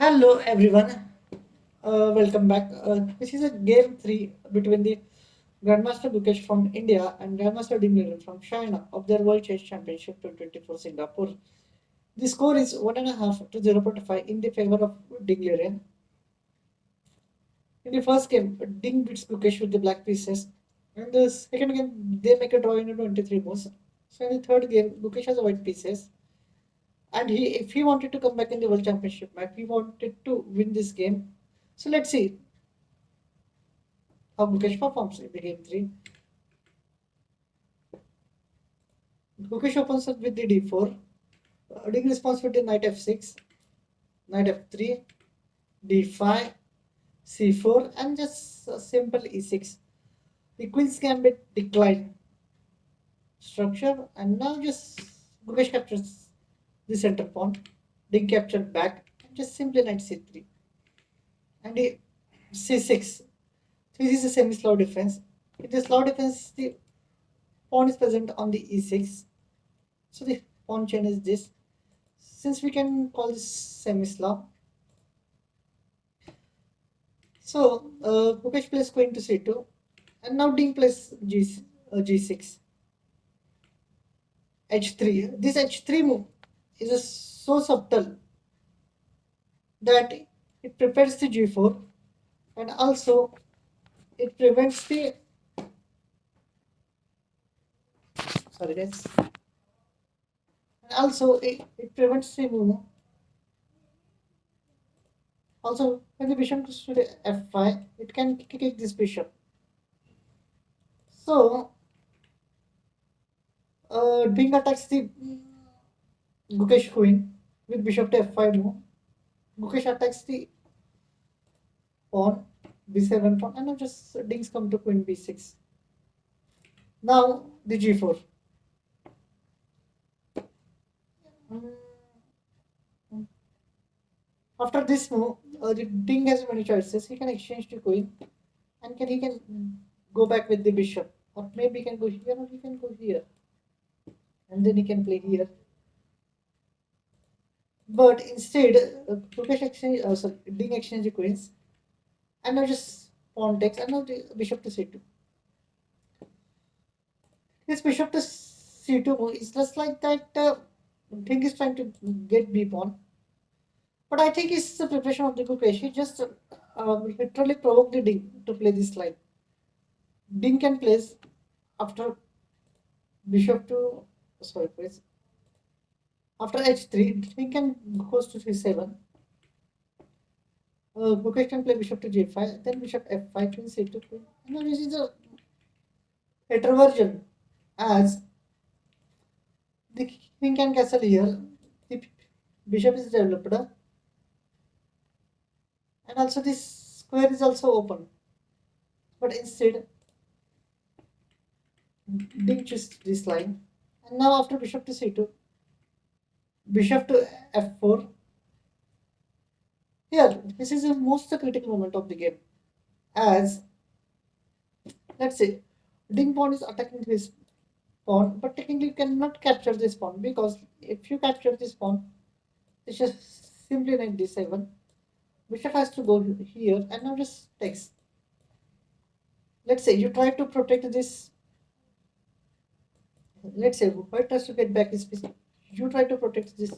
Hello everyone, welcome back. This is a game 3 between the Grandmaster Gukesh from India and Grandmaster Ding from China of their World Chess Championship 2024 Singapore. The score is 1.5 to 0.5 in the favor of Ding. In the first game, Ding beats Gukesh with the black pieces. In the second game, they make a draw in 23 moves. So in the third game, Gukesh has white pieces. And if he wanted to come back in the World Championship match, he wanted to win this game. So let's see how Gukesh performs in the game 3. Gukesh opens up with the d4. Doing response with the knight f6, knight f3, d5, c4, and just a simple e6. The queen's gambit decline structure, and now just Gukesh captures the center pawn. Ding captured back, and just simply knight c3. And the c6. This is a semi-slow defense. In the slow defense, the pawn is present on the e6. So the pawn chain is this. Since we can call this semi-slow. So Gukesh plays queen to c2. And now Ding plays g6. h3. This h3 move is so subtle that it prepares the g4 and also it prevents the sorry guys and also it prevents the move. Also, when the bishop goes to the f5, it can kick this bishop. So, Ding attacks the Gukesh queen with bishop to f5 move. Gukesh attacks the pawn, b7 pawn, and now just Ding's come to queen b6. Now the g4. After this move, the Ding has many choices. He can exchange the queen, and he can go back with the bishop, or maybe he can go here, or he can go here, and then he can play here. But instead, Gukesh exchange, sorry, Ding exchange the queens, and now just pawn takes, and now the bishop to c2. This bishop to c2 move is just like that. Ding is trying to get b pawn. But I think it's the preparation of the Gukesh. He just literally provoked the Ding to play this line. Ding can place after bishop to sorry please. After h3, Ding can goes to c7. Gukesh can play bishop to g5, then bishop f5, queen c2, queen. And this is a retroversion as the king can castle here. The bishop is developed, and also this square is also open. But instead, Ding choose this line. And now after bishop to c2, bishop to f4. Here, this is the most critical moment of the game. As, let's say, Ding pawn is attacking this pawn, but technically you cannot capture this pawn because if you capture this pawn, it's just simply knight d7. Bishop has to go here and now just takes. Let's say you try to protect this. Let's say white tries to get back this piece. You try to protect this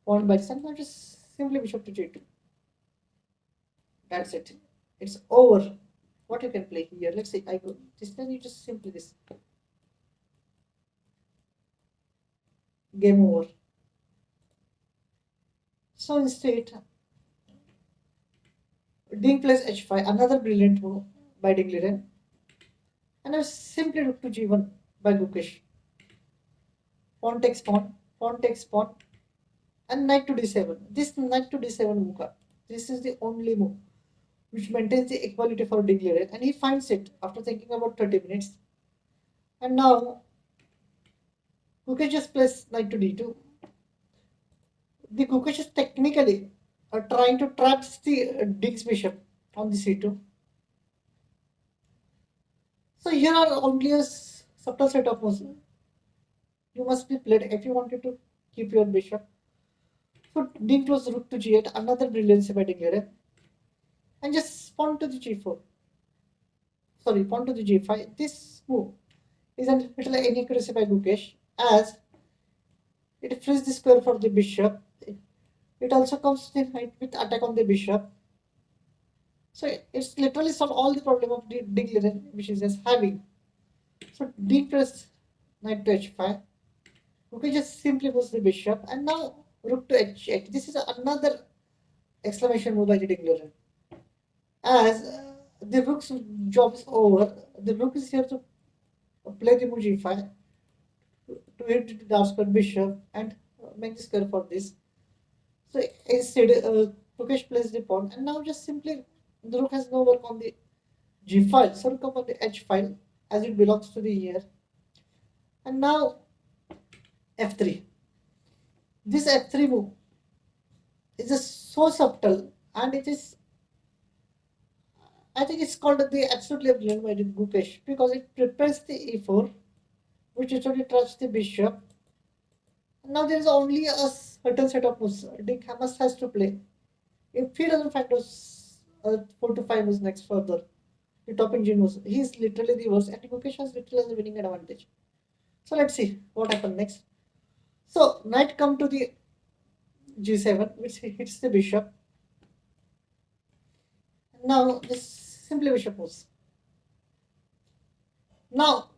pawn by this and now just simply bishop to g2. That's it. It's over. What you can play here? Let's say I go this, then you just simply this. Game over. So instead, Ding plays h5, another brilliant move by Ding. And I simply rook to g1 by Gukesh. Pawn takes pawn, pawn takes pawn, and knight to d7. This knight to d7 move, this is the only move which maintains the equality for Ding, and he finds it after thinking about 30 minutes. And now Gukesh just plays knight to d2. The Gukesh is technically trying to trap the Ding's bishop on the c2. So here are only a subtle set of moves. You must be played if you wanted to keep your bishop. put d close rook to g8, another brilliancy by Dingleren, and just pawn to the g4. Sorry, pawn to the g5. This move is a little inaccuracy by Gukesh, as it frees the square for the bishop. It also comes with attack on the bishop. So it's literally solved all the problem of the Dingleren, which is just having. So d press knight to h5. Okay, just simply push the bishop, and now rook to h8. This is another exclamation move by the Dingleren. As the rook's job is over, the rook is here to play the move g5 to hit the dark square bishop and make the square for this. So instead, Gukesh plays the pawn, and now just simply the rook has no work on the g file, so rook up on the h file as it belongs to the here. And now f3. This f3 move is just so subtle, and it is, I think it's called the absolutely brilliant by Gukesh, because it prepares the e4, which actually traps the bishop. Now there is only a certain set of moves Dick Hamas has to play. If he doesn't find those 4 to 5 moves next further, the top engine moves, he's literally the worst, and Gukesh has literally the winning advantage. So let's see what happens next. So knight come to the g7, which hits the bishop. Now this simply bishop moves. Now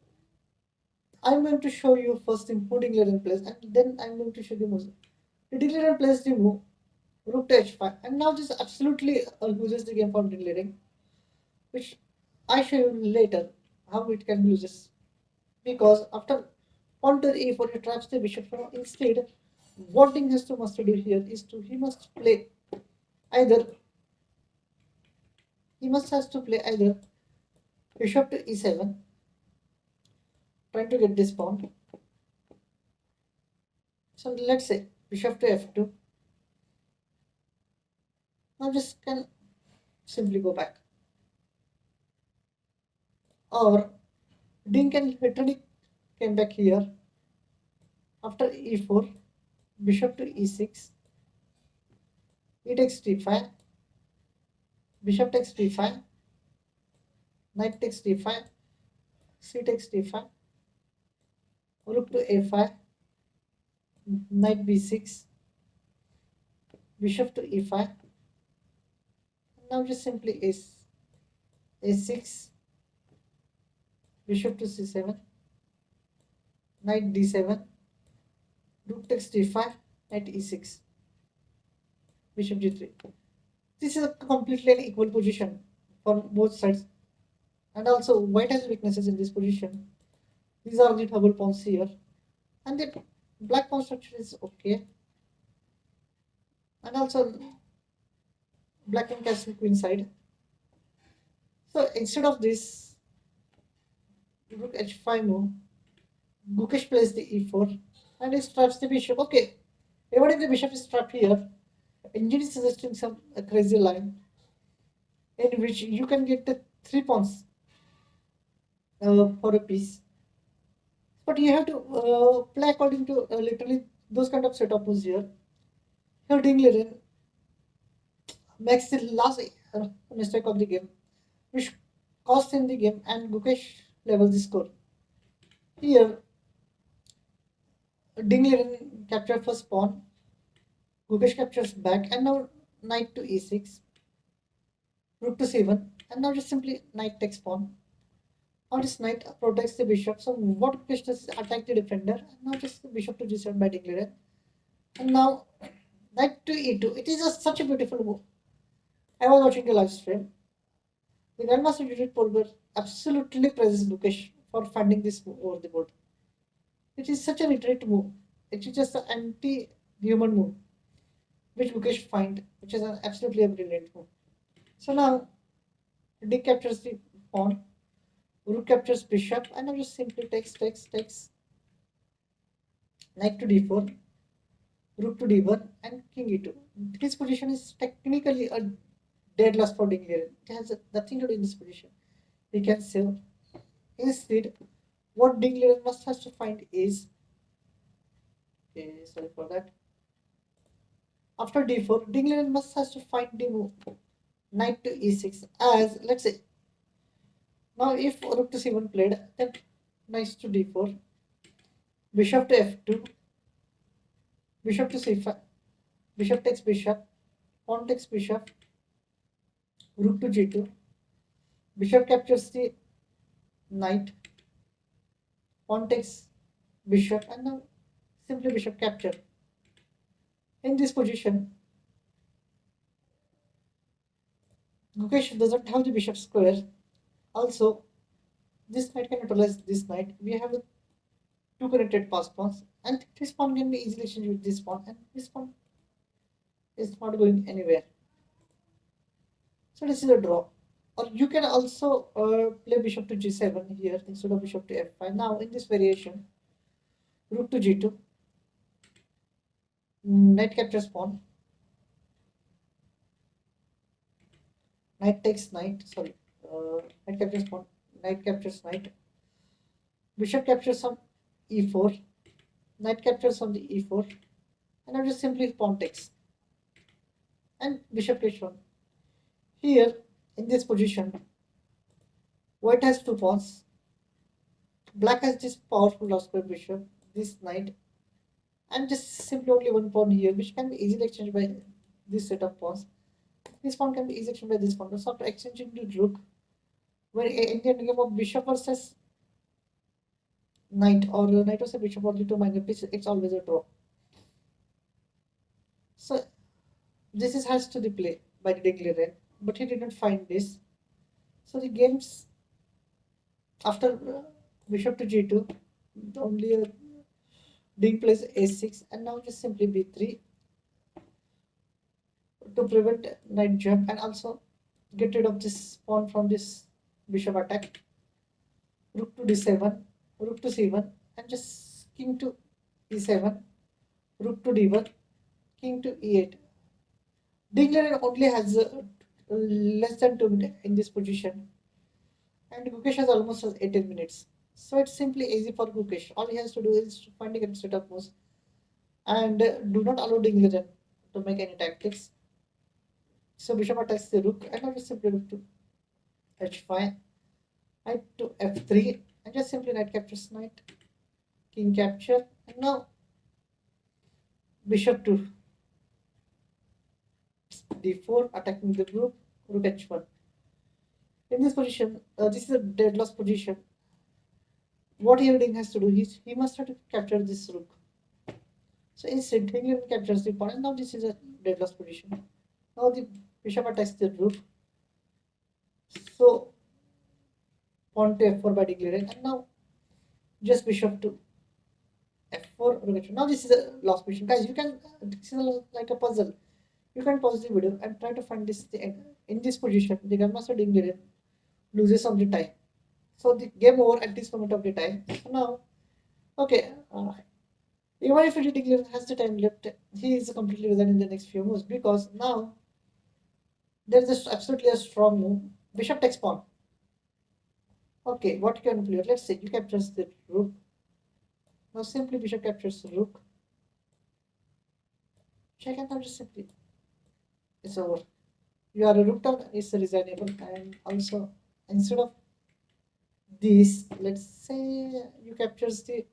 I'm going to show you first thing who Dingleren plays, and then I'm going to show you moves. The Dingleren plays the move rook to h5, and now this absolutely loses the game for Dingleren, which I show you later how it can lose this. Because after pawn to e4, it traps the bishop. So instead, what Ding has to must do here is he must play either bishop to e7, trying to get this pawn. So let's say bishop to f2. Now just can simply go back. Or Ding can literally came back here after e4, bishop to e6, e takes d5, bishop takes d5, knight takes d5, c takes d5, rook to a5, knight b6, bishop to e5. Now just simply a6, bishop to c7, knight d7, rook takes d5, knight e6, bishop g3. This is a completely equal position for both sides, and also white has weaknesses in this position. These are the double pawns here, and the black pawn structure is okay, and also black can castle queen side. So instead of this rook h5 move, Gukesh plays the e4 and he traps the bishop. Okay, even if the bishop is trapped here, engine is suggesting some crazy line in which you can get the 3 pawns for a piece. But you have to play according to literally those kind of setup moves here. Here Dingleren makes the last mistake of the game, which cost him the game, and Gukesh levels the score. Here, Dingleren captures first pawn, Gukesh captures back, and now knight to e6, rook to c1, and now just simply knight takes pawn. Now this knight protects the bishop. So what Gukesh does is attack the defender, and now just bishop to g7 by Dingleren, and now knight to e2. It is just such a beautiful move. I was watching the live stream. The Grandmaster Judith Polgar absolutely praises Gukesh for finding this move over the board. It is such a retreat move. It is just an anti-human move, which Gukesh find, which is an absolutely a brilliant move. So now, D captures the pawn, rook captures bishop, and now just simply takes, knight to d4, rook to d1, and king e2. This position is technically a dead loss for Dingleren. It has nothing to do in this position. We can save. Instead, what Dingleren must have to find is, okay, sorry for that. After d4, Dingleren must has to find the move knight to e6. As let's say now if rook to c1 played, then knight to d4, bishop to f2, bishop to c5, bishop takes bishop, pawn takes bishop, rook to g2, bishop captures the knight, pawn takes bishop, and now simply bishop capture. In this position, Gukesh doesn't have the bishop square. Also, this knight can neutralize this knight. We have two connected pass pawns, and this pawn can be easily exchanged with this pawn, and this pawn is not going anywhere. So this is a draw. Or you can also play bishop to g7 here instead of bishop to f5. Now in this variation, rook to g2, knight captures pawn, knight takes knight, sorry, knight captures pawn, knight captures knight, bishop captures on e4, knight captures on the e4, and I just simply pawn takes, and bishop takes one. Here, in this position, white has two pawns, black has this powerful last square bishop, this knight, and just simply only one pawn here, which can be easily exchanged by this set of pawns. This pawn can be easily exchanged by this pawn. So after exchanging the rook, when in the game of bishop versus knight or knight versus bishop or the two minor pieces, it's always a draw. So this is has to the play by the Dingleren, but he didn't find this. So the games after bishop to g2, only Ding plays a6, and now just simply b3 to prevent knight jump and also get rid of this pawn from this bishop attack. Rook to d7, rook to c1, and just king to e7, rook to d1, king to e8. Dingleren only has less than 2 minutes in this position, and Gukesh has almost 18 minutes. So it's simply easy for Gukesh. All he has to do is to find a correct set of moves and do not allow Dingleren to make any tactics. So bishop attacks the rook, and now just simply rook to h5, knight to f3, and just simply knight captures knight, king capture, and now bishop to d4, attacking the rook, rook h1. In this position, this is a dead loss position. What Hilding has to do is he must try to capture this rook. So instead, Hilding captures the pawn, and now this is a dead loss position. Now the bishop attacks the rook. So pawn to f4 by Dingleren, and now just bishop to f4. Now this is a lost position, guys. You can this is like a puzzle. You can pause the video and try to find this thing. In this position. The grandmaster Dingleren loses on the time. So the game over at this moment of the time. So now, okay, even if Dingleren has the time left, he is completely resigning in the next few moves because now there is absolutely a strong move. Bishop takes pawn. Okay, what can play? Let's say you captures the rook. Now simply bishop captures rook. Check and now just simply it's over. You are a rook down is resignable, and also instead of this, let's say you captures the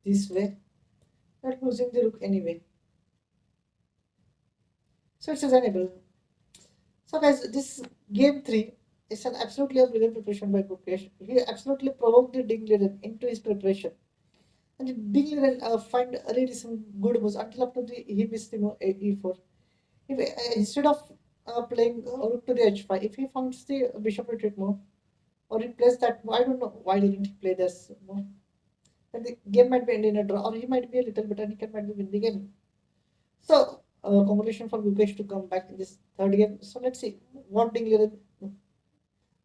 this way, you're losing the rook anyway. So it's resignable. So guys, this game 3 is an absolutely a brilliant preparation by Gukesh. He absolutely provoked the Dingleren into his preparation. And the Dingleren find really some good moves until after he missed the move e4. If instead of playing rook to the h5, if he finds the bishop retreat move, or he plays that, I don't know why didn't he play this move. Then the game might be ending in a draw, or he might be a little bit, and he can might be win the game. So, congratulations for Gukesh to come back in this third game. So let's see what Dingleren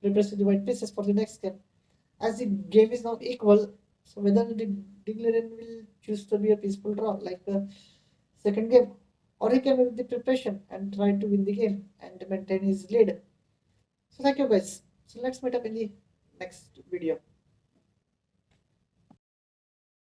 prepares the white pieces for the next game. As the game is now equal, so whether the Dingleren will choose to be a peaceful draw like the second game, or he can make the preparation and try to win the game and maintain his lead. So thank you guys. So let's meet up in the next video.